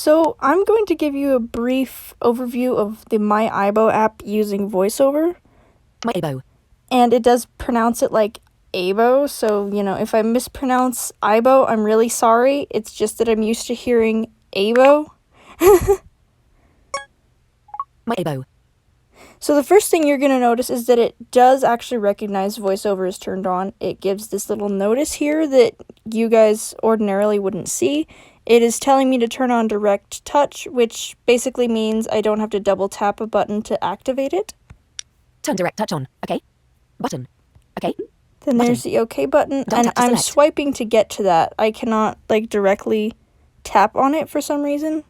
So I'm going to give you a brief overview of the My Aibo app using VoiceOver. My aibo. And it does pronounce it like aibo, so, if I mispronounce aibo, I'm really sorry. It's just that I'm used to hearing aibo. My aibo. So the first thing you're going to notice is that it does actually recognize VoiceOver is turned on. It gives this little notice here that you guys ordinarily wouldn't see. It is telling me to turn on direct touch, which basically means I don't have to double tap a button to activate it. Turn direct touch on. Okay. Button. Okay. Then there's the OK button, and I'm swiping to get to that. I cannot, directly tap on it for some reason.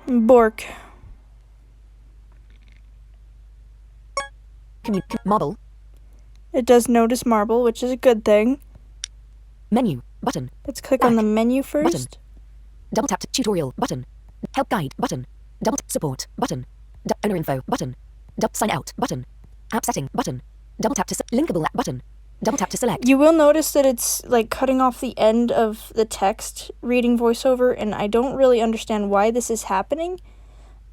Bork. Marble. It does notice marble, which is a good thing. Menu. Button. Let's click on the menu first. Button. Double tap to tutorial. Button. Help guide. Button. Double support. Button. Owner info. Button. Sign out. Button. App setting. Button. Double tap to linkable app. Button. Double tap to select. You will notice that it's cutting off the end of the text reading VoiceOver, and I don't really understand why this is happening.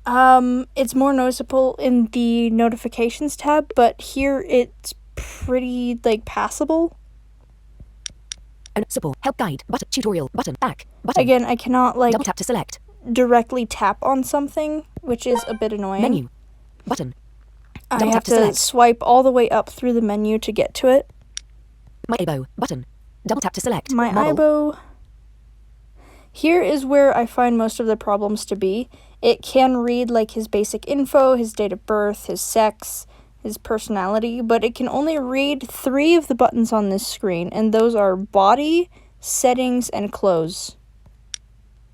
It's more noticeable in the notifications tab, but here it's pretty passable. Support. Help guide. Button. Tutorial. Button. Back. Button. Again, I cannot double tap to select. Directly tap on something, which is a bit annoying. Menu. Button. I have to swipe all the way up through the menu to get to it. My aibo. Button. Double tap to select. My aibo. Here is where I find most of the problems to be. It can read his basic info, his date of birth, his sex, his personality, but it can only read 3 of the buttons on this screen, and those are body, settings, and close.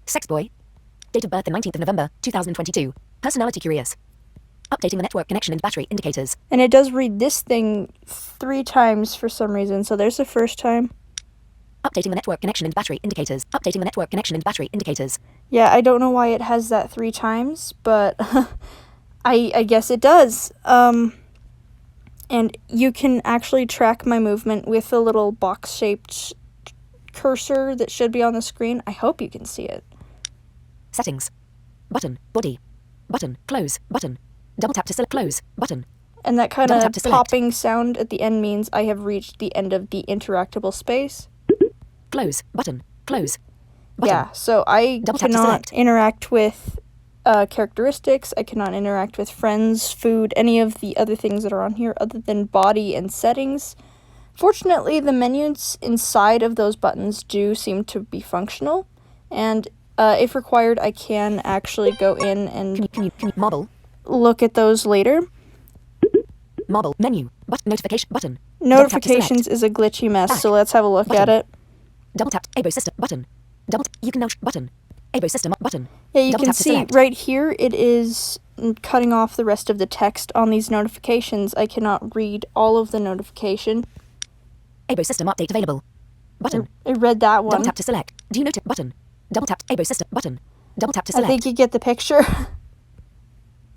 Sex boy. Date of birth the 19th of November, 2022. Personality curious. Updating the network connection and battery indicators. And it does read this thing 3 times for some reason, so there's the first time. Updating the network connection and battery indicators. Updating the network connection and battery indicators. Yeah, I don't know why it has that 3 times, but I guess it does. And you can actually track my movement with a little box-shaped cursor that should be on the screen. I hope you can see it. Settings. Button. Body. Button. Close. Button. Double tap to select. Close. Button. And that kind of popping sound at the end means I have reached the end of the interactable space. Close. Button. Close. Button. Yeah, so I cannot interact with characteristics. I cannot interact with friends, food, any of the other things that are on here other than body and settings. Fortunately, the menus inside of those buttons do seem to be functional, and if required, I can actually go in and marble. Look at those later. Marble menu, notification button. Notifications is a glitchy mess, so let's have a look at it. Double tap aibo system button. You can now button. Aibo system button. Yeah, you can see right here it is cutting off the rest of the text on these notifications. I cannot read all of the notification. Aibo system update available. Button. I read that one. Double tap to select. Do you notice button? Double tap aibo system button. Double tap to select. I think you get the picture.